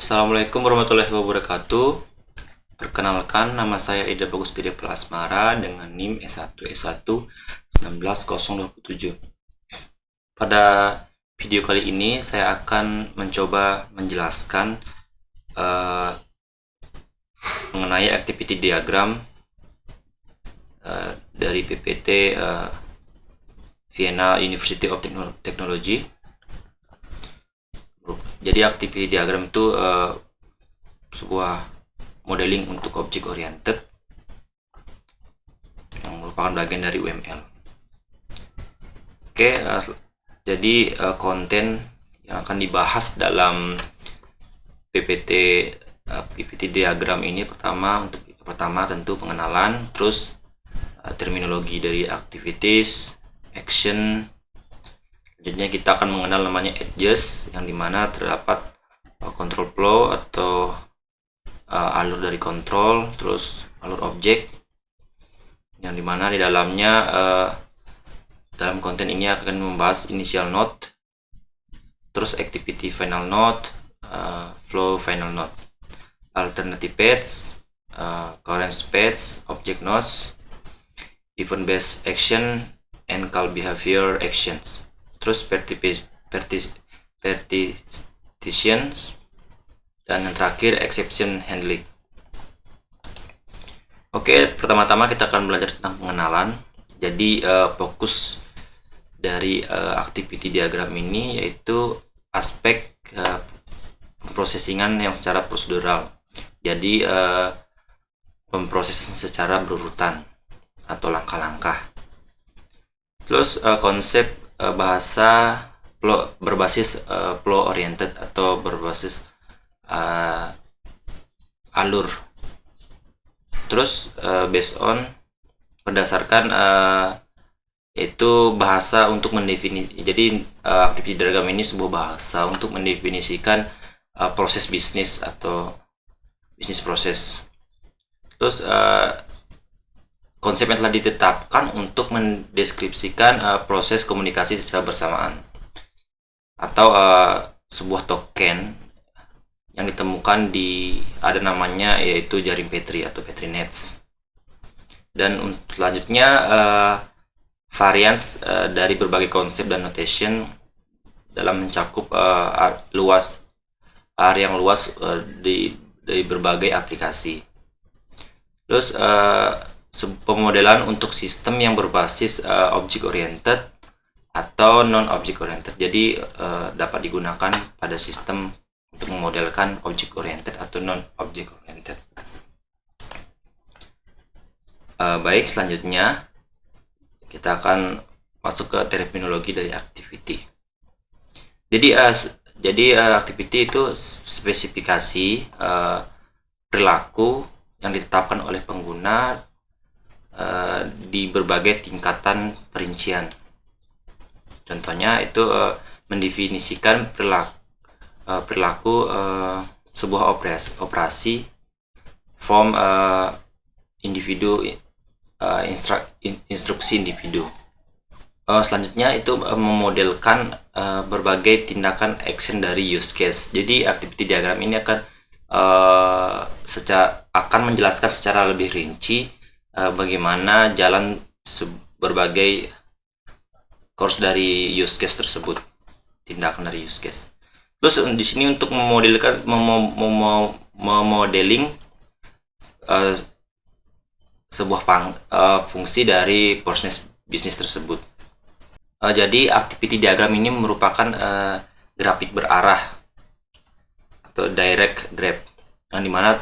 Assalamualaikum warahmatullahi wabarakatuh. Perkenalkan, nama saya Ida Bagus Gede Plasmara dengan NIM S1 1919027. Pada video kali ini saya akan mencoba menjelaskan mengenai activity diagram dari PPT Vienna University of Technology. Jadi activity diagram itu sebuah modeling untuk object oriented yang merupakan bagian dari UML. Oke, jadi konten yang akan dibahas dalam PPT diagram ini pertama tentu pengenalan, terus terminologi dari activities, action. Selanjutnya kita akan mengenal namanya edges, yang dimana terdapat control flow atau alur dari kontrol, terus alur objek, yang dimana di dalamnya dalam konten ini akan membahas initial node, terus activity final node, flow final node, alternative paths, current paths, object nodes, event based action, and call behavior actions. Terus partitions, dan yang terakhir exception handling. Oke, pertama-tama kita akan belajar tentang pengenalan. Jadi fokus dari activity diagram ini yaitu aspek pemrosesingan yang secara prosedural. Jadi pemrosesan secara berurutan atau langkah-langkah. Terus konsep bahasa berbasis flow oriented atau berbasis alur. Terus based on berdasarkan itu bahasa untuk mendefinisi. Jadi activity diagram ini sebuah bahasa untuk mendefinisikan proses bisnis atau bisnis proses. Terus konsep yang telah ditetapkan untuk mendeskripsikan proses komunikasi secara bersamaan atau sebuah token yang ditemukan ada namanya yaitu jaring Petri atau Petri nets. Dan selanjutnya varians dari berbagai konsep dan notation dalam mencakup area yang luas dari berbagai aplikasi. Terus pemodelan untuk sistem yang berbasis object oriented atau non object oriented. Jadi dapat digunakan pada sistem untuk memodelkan object oriented atau non object oriented. Baik, selanjutnya kita akan masuk ke terminologi dari activity. Jadi activity itu spesifikasi perilaku yang ditetapkan oleh pengguna di berbagai tingkatan perincian. Contohnya itu mendefinisikan perilaku sebuah operasi form individu, instruksi individu. Selanjutnya itu memodelkan berbagai tindakan action dari use case. Jadi activity diagram ini akan menjelaskan secara lebih rinci bagaimana jalan berbagai course dari use case tersebut, tindakan dari use case. Terus di sini untuk memodeling sebuah fungsi dari proses bisnis tersebut. Jadi activity diagram ini merupakan grafik berarah atau direct graph, yang dimana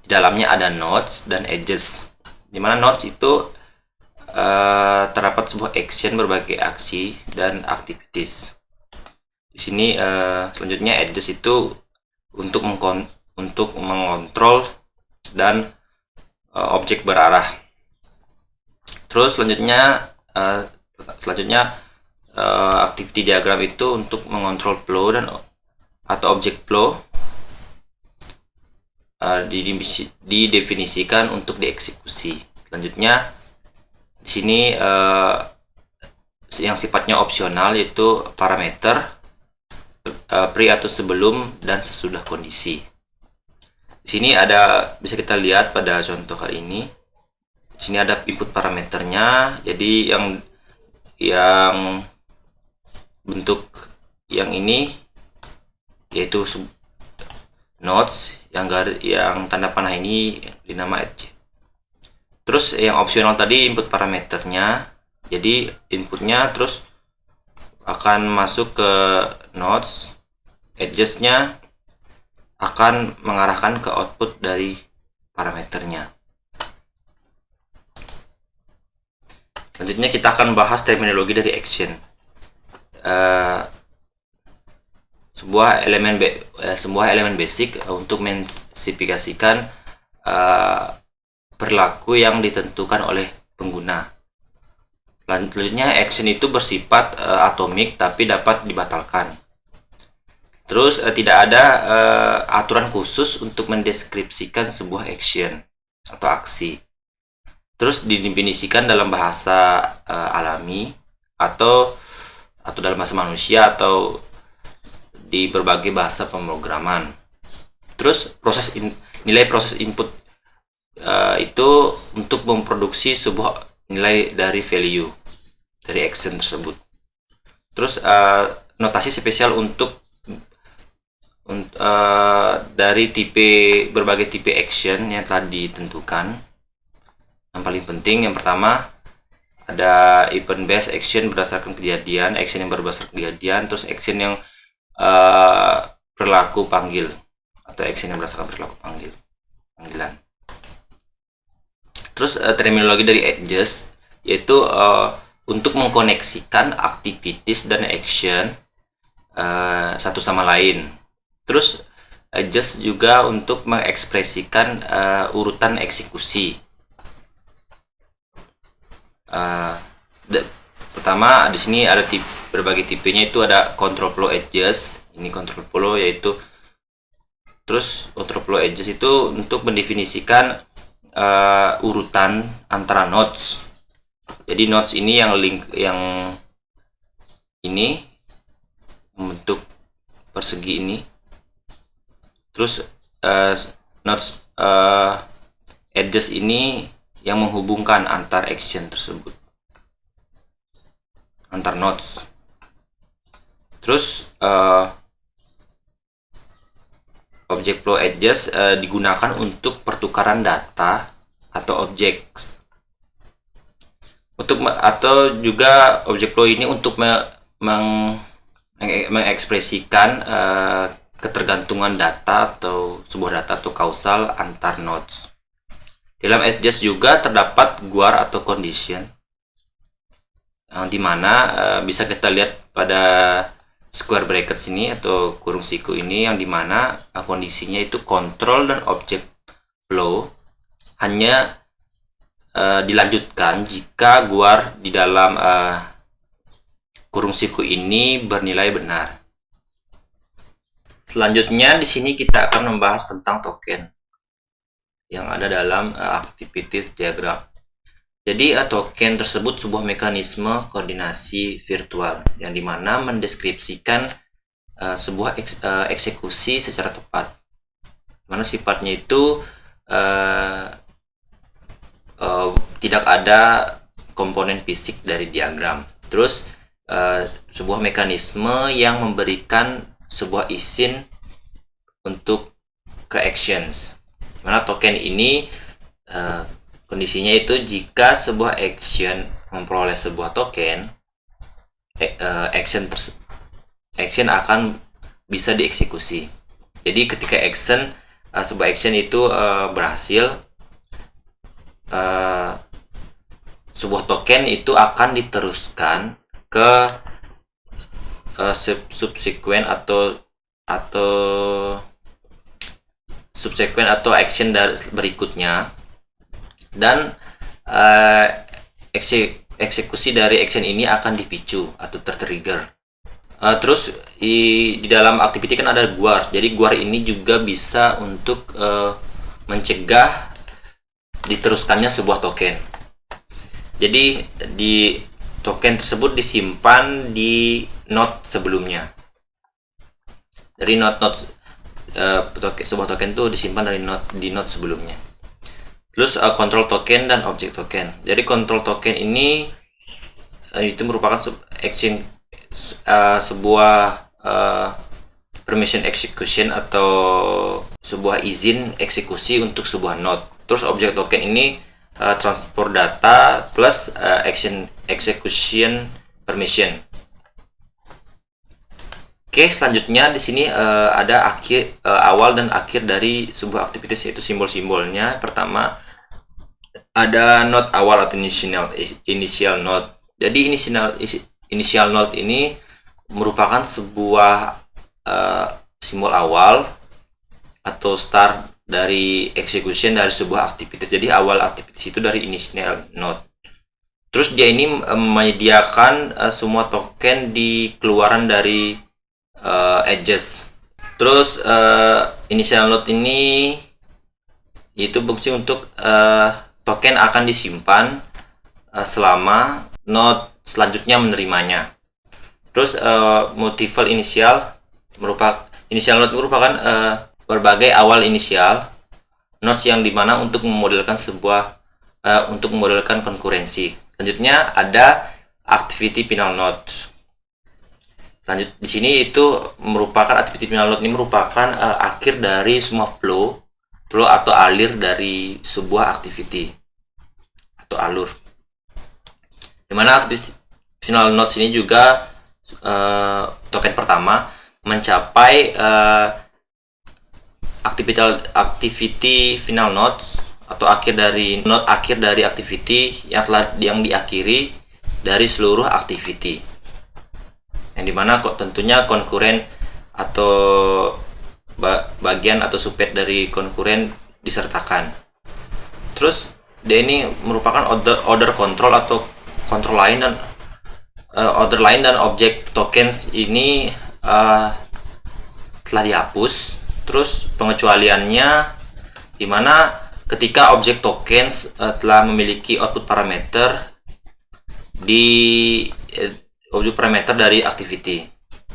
di dalamnya ada nodes dan edges. Dimana nodes itu terdapat sebuah action, berbagai aksi dan activities. Di sini selanjutnya edges itu untuk mengontrol dan objek berarah. Terus selanjutnya activity diagram itu untuk mengontrol flow atau objek flow didefinisikan untuk dieksekusi. Selanjutnya di sini yang sifatnya opsional yaitu parameter pre atau sebelum dan sesudah kondisi. Di sini ada, bisa kita lihat pada contoh kali ini. Di sini ada input parameternya. Jadi yang bentuk yang ini yaitu nodes, yang tanda panah ini dinama edge. Terus yang opsional tadi input parameternya. Jadi inputnya terus akan masuk ke nodes, edges-nya akan mengarahkan ke output dari parameternya. Selanjutnya kita akan bahas terminologi dari action. Sebuah elemen basic untuk menspesifikasikan perilaku yang ditentukan oleh pengguna. Selanjutnya action itu bersifat atomik tapi dapat dibatalkan. Terus tidak ada aturan khusus untuk mendeskripsikan sebuah action atau aksi. Terus didefinisikan dalam bahasa alami atau dalam bahasa manusia atau di berbagai bahasa pemrograman. Terus nilai proses input itu untuk memproduksi sebuah nilai dari value dari action tersebut. Terus notasi spesial untuk dari berbagai tipe action yang telah ditentukan. Yang paling penting yang pertama ada event based action berdasarkan kejadian, action yang berdasarkan kejadian, terus action yang perilaku panggil atau action yang berdasarkan perilaku panggilan. Terus terminologi dari edges yaitu untuk mengkoneksikan activities dan action satu sama lain. Terus edges juga untuk mengekspresikan urutan eksekusi. Pertama di sini ada berbagai tipenya, itu ada control flow edges. Ini control flow yaitu, terus control flow edges itu untuk mendefinisikan urutan antara nodes. Jadi nodes ini yang ini membentuk persegi ini. Terus nodes edges ini yang menghubungkan antar action tersebut, antar nodes. Terus object flow edges digunakan untuk pertukaran data atau objek. Atau juga object flow ini untuk mengekspresikan ketergantungan data atau sebuah data atau kausal antar nodes. Dalam edges juga terdapat guar atau condition, yang dimana bisa kita lihat pada square bracket sini atau kurung siku ini, yang dimana kondisinya itu control dan object flow hanya dilanjutkan jika guar di dalam kurung siku ini bernilai benar. Selanjutnya di sini kita akan membahas tentang token yang ada dalam activities diagram. Jadi token tersebut sebuah mekanisme koordinasi virtual yang dimana mendeskripsikan sebuah eksekusi secara tepat. Mana sifatnya itu tidak ada komponen fisik dari diagram. Terus sebuah mekanisme yang memberikan sebuah izin untuk ke actions. Mana token ini kondisinya itu jika sebuah action memperoleh sebuah token, action akan bisa dieksekusi. Jadi ketika sebuah action itu berhasil, sebuah token itu akan diteruskan ke subsequent atau action berikutnya, dan eksekusi dari action ini akan dipicu atau tertrigger. Terus di dalam activity kan ada guard. Jadi guard ini juga bisa untuk mencegah diteruskannya sebuah token. Jadi di token tersebut disimpan di node sebelumnya. dari node sebuah token itu disimpan di node sebelumnya. Terus control token dan object token. Jadi control token ini itu merupakan sebuah permission execution atau sebuah izin eksekusi untuk sebuah node. Terus object token ini transport data plus execution permission. Oke, selanjutnya di sini ada awal dan akhir dari sebuah aktivitas, yaitu simbol-simbolnya. Pertama ada node awal atau initial node. Jadi initial node ini merupakan sebuah simbol awal atau start dari execution dari sebuah aktivitas. Jadi awal aktivitas itu dari initial node. Terus dia ini menyediakan semua token di keluaran dari edges. Terus initial node ini itu fungsi untuk token akan disimpan selama node selanjutnya menerimanya. Terus multiple initial node merupakan berbagai awal inisial nodes yang dimana untuk memodelkan konkurensi. Selanjutnya ada activity final node. Di sini itu merupakan activity final node ini merupakan akhir dari semua flow atau alir dari sebuah activity atau alur. Dimana activity final node ini juga token pertama mencapai activity final nodes atau akhir dari activity yang diakhiri dari seluruh activity, yang dimana tentunya konkuren atau bagian atau subset dari konkuren disertakan. Terus dia ini merupakan order control atau control line dan order line dan object tokens ini telah dihapus. Terus pengecualiannya dimana ketika object tokens telah memiliki output parameter dari activity.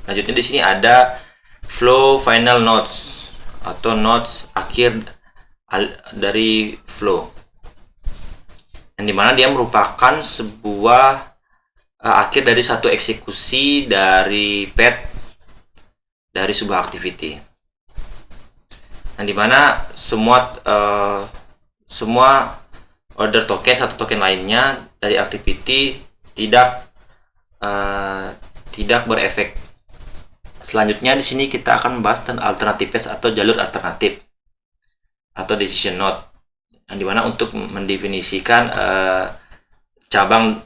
Lanjutnya di sini ada flow final nodes atau nodes akhir dari flow, yang dimana dia merupakan sebuah akhir dari satu eksekusi dari path dari sebuah activity, yang dimana semua order token satu token lainnya dari activity tidak berefek. Selanjutnya di sini kita akan membahas tentang alternative path atau jalur alternatif atau decision node, yang dimana untuk mendefinisikan cabang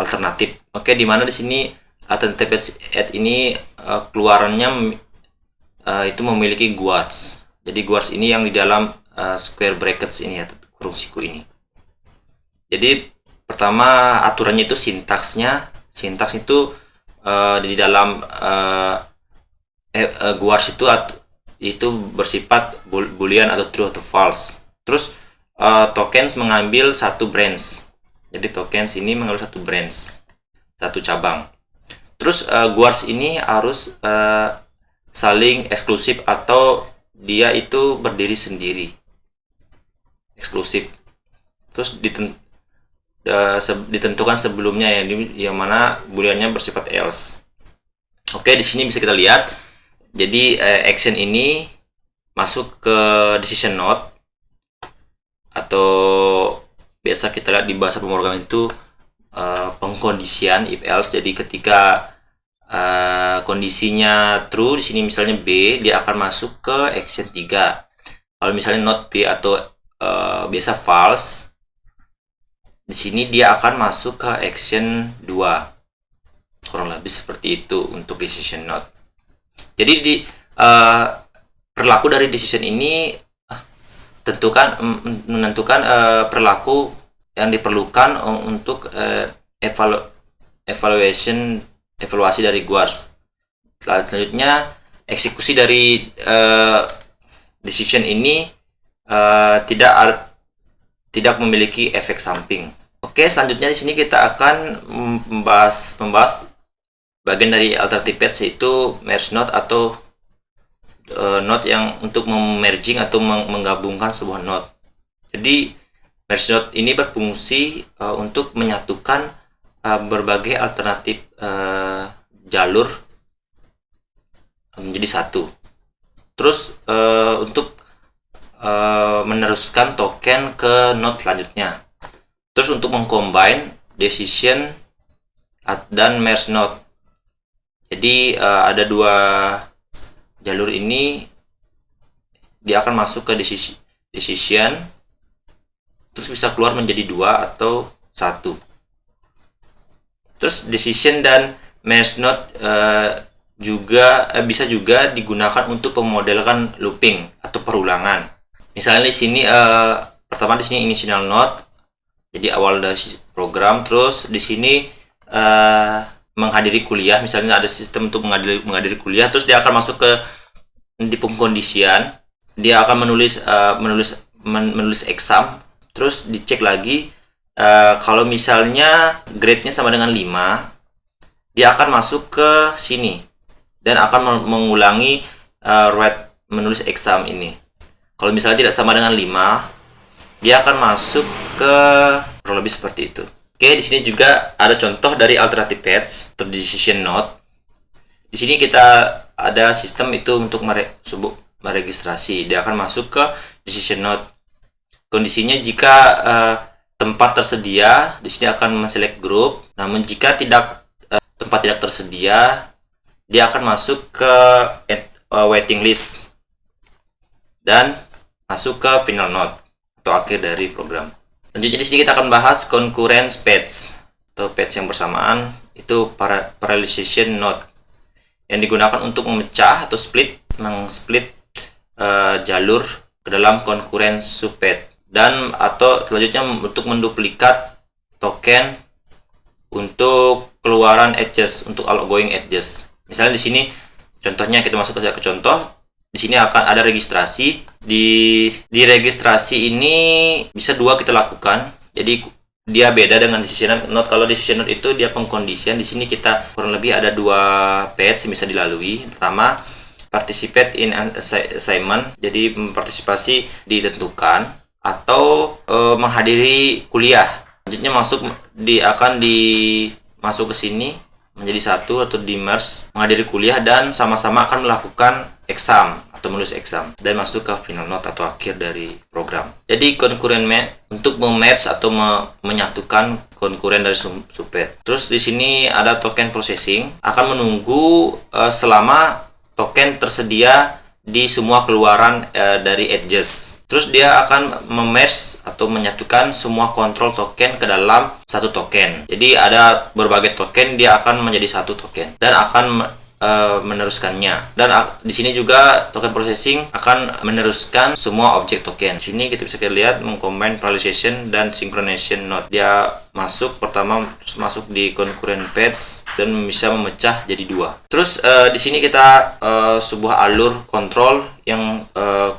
alternatif. Oke, dimana di sini alternative path ini keluarannya itu memiliki guards. Jadi guards ini yang di dalam square brackets ini atau kurung siku ini. Jadi pertama aturannya itu sintaks itu di dalam guards itu bersifat boolean atau true atau false. Terus tokens mengambil satu branch. Jadi tokens ini mengambil satu branch, satu cabang. Terus guards ini harus saling eksklusif atau dia itu berdiri sendiri, eksklusif. Terus ditentukan sebelumnya yang mana booleannya bersifat else. Oke, di sini bisa kita lihat. Jadi action ini masuk ke decision node atau biasa kita lihat di bahasa pemrograman itu pengkondisian if else. Jadi ketika kondisinya true di sini misalnya B, dia akan masuk ke action 3. Kalau misalnya not B atau biasa false, di sini dia akan masuk ke action 2. Kurang lebih seperti itu untuk decision node. Jadi perilaku dari decision ini menentukan perilaku yang diperlukan untuk evaluasi dari guards. Selanjutnya eksekusi dari decision ini tidak memiliki efek samping. Oke, selanjutnya di sini kita akan membahas bagian dari alternative path, yaitu merge node atau node yang untuk merging atau menggabungkan sebuah node. Jadi merge node ini berfungsi untuk menyatukan berbagai alternatif jalur menjadi satu. Terus untuk meneruskan token ke node selanjutnya. Terus untuk mengcombine decision dan merge node. Jadi ada dua jalur ini, dia akan masuk ke decision, terus bisa keluar menjadi dua atau satu. Terus decision dan merge node bisa juga digunakan untuk memodelkan looping atau perulangan. Misalnya di sini pertama di sini initial node, jadi awal dari program. Terus di sini menghadiri kuliah, misalnya ada sistem untuk menghadiri kuliah, terus dia akan masuk ke di pengkondisian, dia akan menulis exam, terus dicek lagi kalau misalnya grade-nya sama dengan 5, dia akan masuk ke sini dan akan mengulangi menulis exam ini. Kalau misalnya tidak sama dengan 5, dia akan masuk ke kurang lebih seperti itu. Oke, di sini juga ada contoh dari alternative paths atau decision node. Di sini kita ada sistem itu untuk meregistrasi. Dia akan masuk ke decision node. Kondisinya jika tempat tersedia, di sini akan men-select group. Namun jika tempat tidak tersedia, dia akan masuk ke waiting list dan masuk ke final node atau akhir dari program. Selanjutnya di sini kita akan bahas concurrence paths atau paths yang bersamaan, itu parallelization node yang digunakan untuk memecah atau mengsplit jalur ke dalam concurrence subpath, dan atau selanjutnya untuk menduplikat token untuk keluaran edges, untuk outgoing edges. Misalnya di sini contohnya kita masuk ke contoh. Di sini akan ada registrasi. Di registrasi ini bisa dua kita lakukan. Jadi dia beda dengan decision node. Kalau decision node itu dia pengkondisian. Di sini kita kurang lebih ada dua paths yang bisa dilalui. Pertama, participate in an assignment. Jadi partisipasi ditentukan atau menghadiri kuliah. Selanjutnya masuk ke sini menjadi satu atau di merge, menghadiri kuliah dan sama-sama akan melakukan exam atau menulis exam dan masuk ke final node atau akhir dari program. Jadi concurrent untuk mematch atau menyatukan konkuren dari subpath. Terus di sini ada token processing, akan menunggu selama token tersedia di semua keluaran dari edges. Terus dia akan memerge atau menyatukan semua kontrol token ke dalam satu token. Jadi ada berbagai token, dia akan menjadi satu token dan akan meneruskannya. Dan di sini juga token processing akan meneruskan semua objek token. Di sini kita bisa lihat mengcombine parallelization dan synchronization node. Dia pertama masuk di concurrent paths dan bisa memecah jadi dua. Terus di sini kita sebuah alur kontrol yang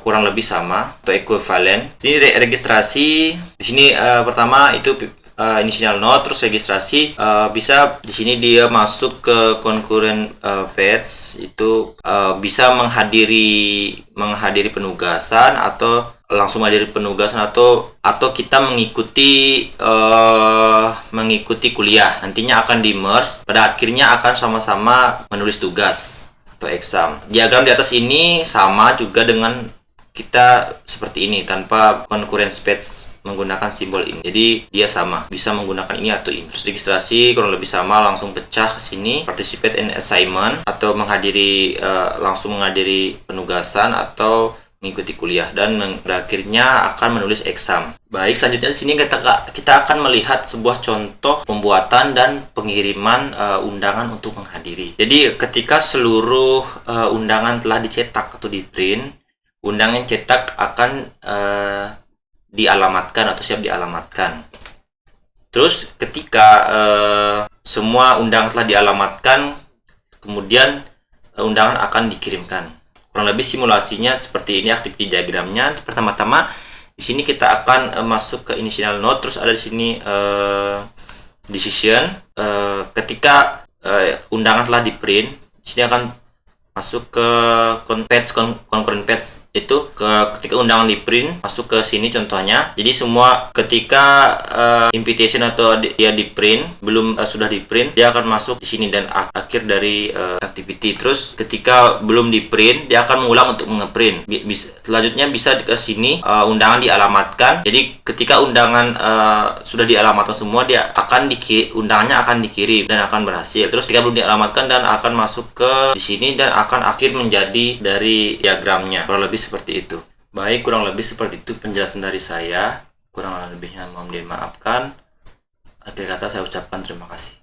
kurang lebih sama atau equivalent. Di sini registrasi. Di sini pertama itu initial node, terus registrasi bisa di sini dia masuk ke concurrent paths, itu bisa menghadiri penugasan atau langsung menghadiri penugasan atau kita mengikuti kuliah. Nantinya akan di merge, pada akhirnya akan sama-sama menulis tugas atau exam. Diagram di atas ini sama juga dengan kita seperti ini tanpa concurrent paths menggunakan simbol ini. Jadi dia sama, bisa menggunakan ini atau ini. Terus registrasi kurang lebih sama, langsung pecah ke sini. Participate in assignment atau langsung menghadiri penugasan atau mengikuti kuliah dan akhirnya akan menulis exam. Baik, selanjutnya di sini kita akan melihat sebuah contoh pembuatan dan pengiriman undangan untuk menghadiri. Jadi ketika seluruh undangan telah dicetak atau di print, undangan cetak akan dialamatkan atau siap dialamatkan. Terus ketika semua undangan telah dialamatkan, kemudian undangan akan dikirimkan. Kurang lebih simulasinya seperti ini activity diagramnya. Pertama-tama di sini kita akan masuk ke initial node, terus ada di sini decision. Ketika undangan telah di print, di sini akan masuk ke concurrent page itu ketika undangan di print masuk ke sini contohnya. Jadi semua ketika invitation atau dia di print belum sudah di print, dia akan masuk di sini dan akhir dari activity. Terus ketika belum di print, dia akan mengulang untuk ngeprint. Selanjutnya bisa ke sini undangan dialamatkan. Jadi ketika undangan sudah dialamatkan semua, dia akan undangannya akan dikirim dan akan berhasil. Terus ketika belum dialamatkan dan akan masuk ke di sini dan akan akhir menjadi dari diagramnya. Kurang lebih seperti itu. Baik, kurang lebih seperti itu penjelasan dari saya. Kurang lebihnya mohon dimaafkan. Akhir kata saya ucapkan terima kasih.